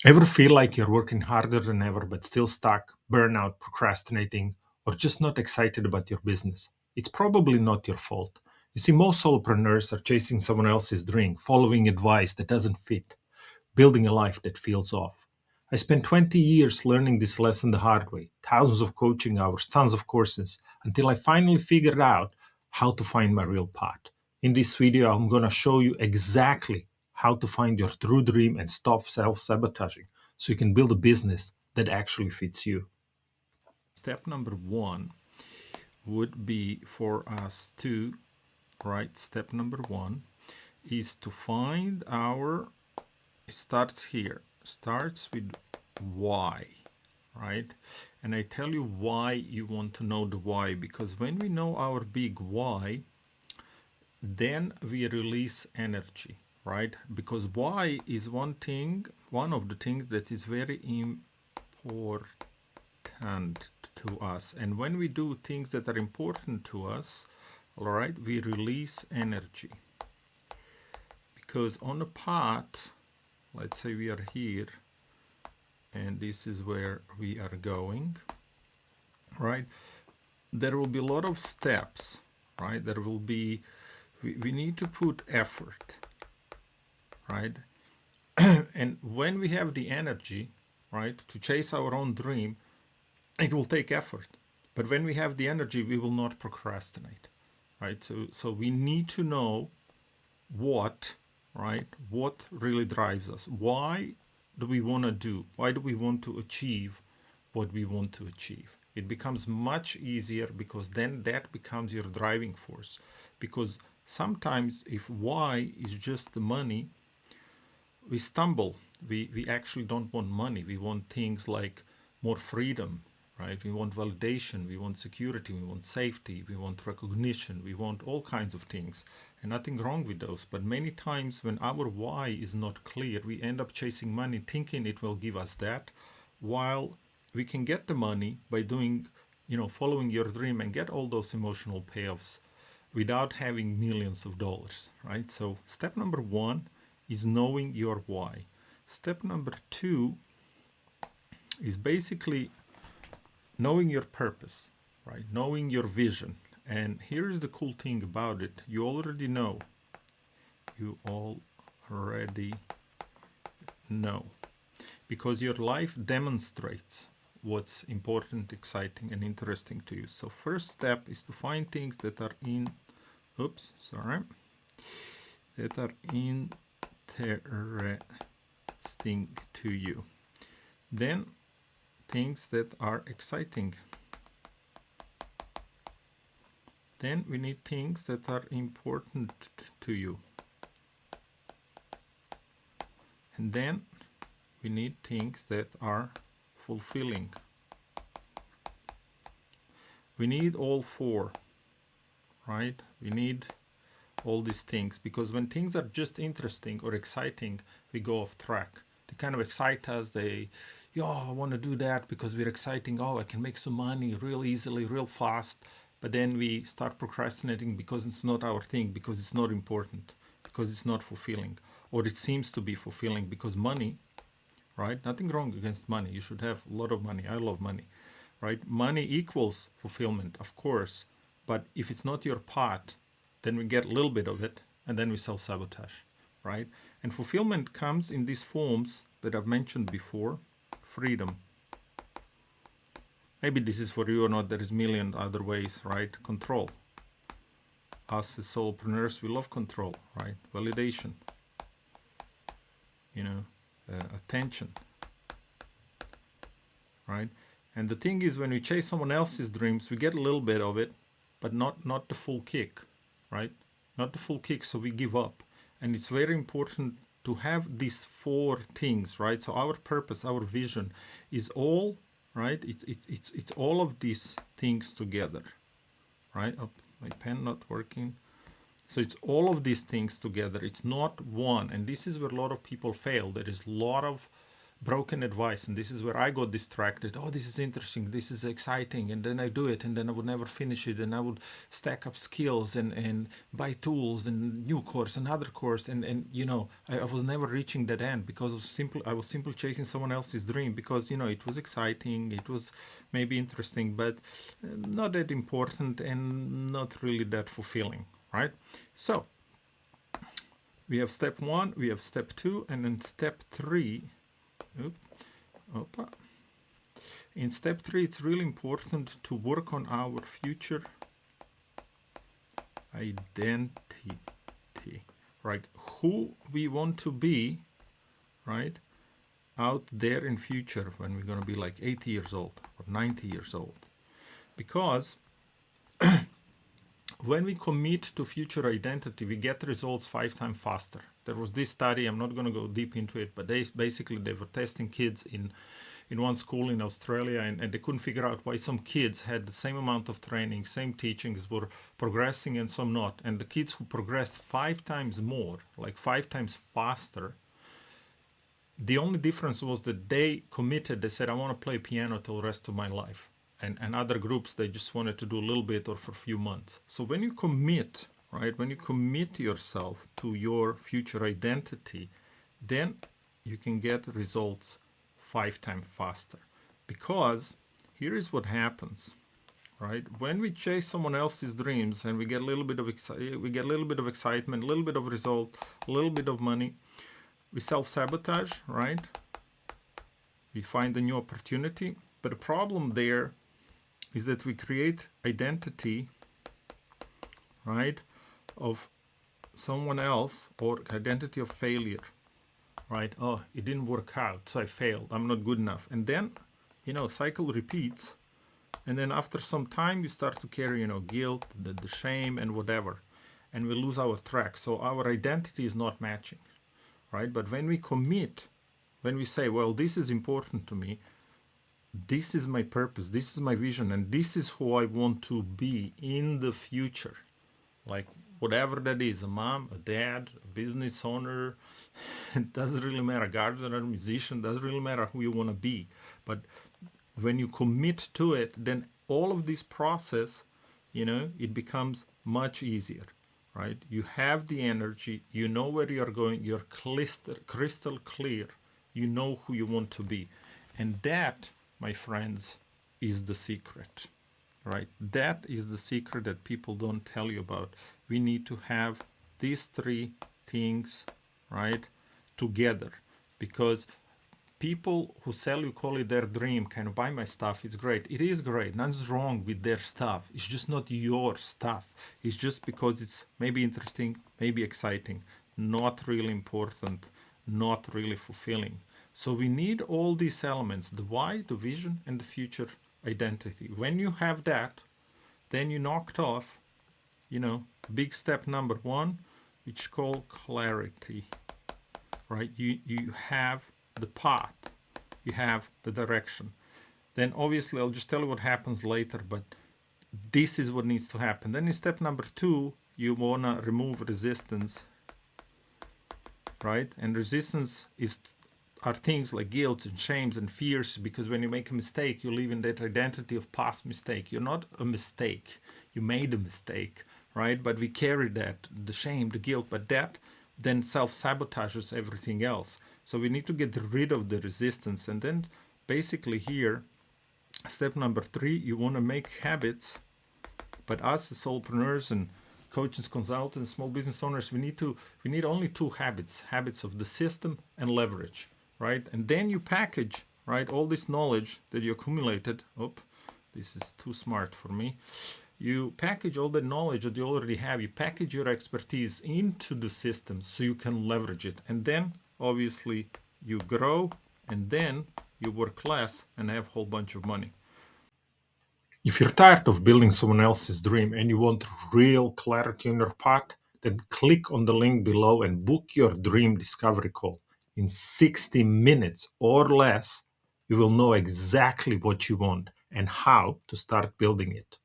Ever feel like you're working harder than ever but still stuck, burnout, procrastinating, or just not excited about your business? It's probably not your fault. You see, most solopreneurs are chasing someone else's dream, following advice that doesn't fit, building a life that feels off. I spent 20 years learning this lesson the hard way, thousands of coaching hours, tons of courses, until I finally figured out how to find my real path. In this video, I'm going to show you exactly how to find your true dream and stop self sabotaging so you can build a business that actually fits you. Step number one would be for us to, right? Step number one is to find our, it starts here, starts with why, right? And I tell you why you want to know the why, because when we know our big why, then we release energy, right? Because why is one thing, one of the things that is very important to us. And when we do things that are important to us, all right, we release energy. Because on a path, let's say we are here, and this is where we are going, right? There will be a lot of steps, right? There will be, we need to put effort, right? And when we have the energy, right, to chase our own dream, it will take effort. But when we have the energy, we will not procrastinate, right? So we need to know what, right, what really drives us. Why do we want to do? Why do we want to achieve what we want to achieve? It becomes much easier because then that becomes your driving force. Because sometimes if why is just the money, we stumble. We actually don't want money. We want things like more freedom, right? We want validation, we want security, we want safety, we want recognition, we want all kinds of things. And nothing wrong with those. But many times when our why is not clear, we end up chasing money thinking it will give us that, while we can get the money by doing, following your dream and get all those emotional payoffs without having millions of dollars, right? So step number one is knowing your why. Step number two is basically knowing your purpose, right? Knowing your vision. And here's the cool thing about it. You already know. You already know. Because your life demonstrates what's important, exciting, and interesting to you. So first step is to find things that are that are interesting to you. Then things that are exciting. Then we need things that are important to you. And then we need things that are fulfilling. We need all four, right? We need all these things, because when things are just interesting or exciting, we go off track. They kind of excite us. I want to do that because we're exciting. Oh, I can make some money real easily, real fast. But then we start procrastinating because it's not our thing, because it's not important, because it's not fulfilling, or it seems to be fulfilling because money, right? Nothing wrong against money. You should have a lot of money. I love money, right? Money equals fulfillment, of course. But if it's not your path, then we get a little bit of it and then we self-sabotage, right? And fulfillment comes in these forms that I've mentioned before. Freedom. Maybe this is for you or not. There is a million other ways, right? Control. Us as solopreneurs, we love control, right? Validation. Attention, right? And the thing is, when we chase someone else's dreams, we get a little bit of it, but not the full kick, right? Not the full kick, so we give up. And it's very important to have these four things, right? So our purpose, our vision is all, right? It's all of these things together, right? Oh, my pen not working. So it's all of these things together. It's not one. And this is where a lot of people fail. There is a lot of broken advice, and this is where I got distracted. Oh, this is interesting, this is exciting, and then I do it, and then I would never finish it, and I would stack up skills and buy tools and new course, another course, and I was never reaching that end because I was simply chasing someone else's dream, because it was exciting, it was maybe interesting, but not that important and not really that fulfilling, right? So we have step 1, we have step 2, and then step 3. In step 3, it's really important to work on our future identity, right? Who we want to be, right, out there in future when we're going to be like 80 years old or 90 years old. Because when we commit to future identity, we get results 5 times faster. There was this study, I'm not going to go deep into it, but they were testing kids in one school in Australia, and they couldn't figure out why some kids had the same amount of training, same teachings, were progressing and some not. And the kids who progressed 5 times more, like 5 times faster, the only difference was that they committed, they said, I want to play piano till the rest of my life. And other groups, they just wanted to do a little bit or for a few months. So when you commit, right, when you commit yourself to your future identity, then you can get results 5 times faster. Because here is what happens, right? When we chase someone else's dreams and we get a little bit of excitement, a little bit of result, a little bit of money, we self-sabotage, right? We find a new opportunity. But the problem there is that we create identity, right, of someone else, or identity of failure, right? Oh, it didn't work out, so I failed, I'm not good enough. And then, cycle repeats. And then after some time, you start to carry, guilt, the shame, and whatever. And we lose our track. So our identity is not matching, right? But when we commit, when we say, well, this is important to me, this is my purpose, this is my vision, and this is who I want to be in the future. Like whatever that is, a mom, a dad, a business owner, it doesn't really matter, gardener, musician, doesn't really matter who you want to be. But when you commit to it, then all of this process, it becomes much easier, right? You have the energy, you know where you're going, you're crystal clear, you know who you want to be. And that, my friends, is the secret, right? That is the secret that people don't tell you about. We need to have these 3 things, right, together. Because people who sell you, call it their dream, can you buy my stuff? It's great. It is great. Nothing's wrong with their stuff. It's just not your stuff. It's just because it's maybe interesting, maybe exciting, not really important, not really fulfilling. So we need all these elements, the why, the vision, and the future identity. When you have that, then you knocked off, big step number 1, which is called clarity, right? You have the path, you have the direction. Then obviously I'll just tell you what happens later, but this is what needs to happen. Then in step number 2, you want to remove resistance, right? And resistance are things like guilt and shames and fears, because when you make a mistake, you live in that identity of past mistake. You're not a mistake. You made a mistake, right? But we carry that, the shame, the guilt, but that then self-sabotages everything else. So we need to get rid of the resistance. And then basically here, step number 3, you want to make habits. But us as solopreneurs and coaches, consultants, small business owners, we need only 2 habits of the system and leverage. Right? And then you package, right, all this knowledge that you accumulated. This is too smart for me. You package all the knowledge that you already have. You package your expertise into the system so you can leverage it. And then, obviously, you grow, and then you work less and have a whole bunch of money. If you're tired of building someone else's dream and you want real clarity on your path, then click on the link below and book your dream discovery call. In 60 minutes or less, you will know exactly what you want and how to start building it.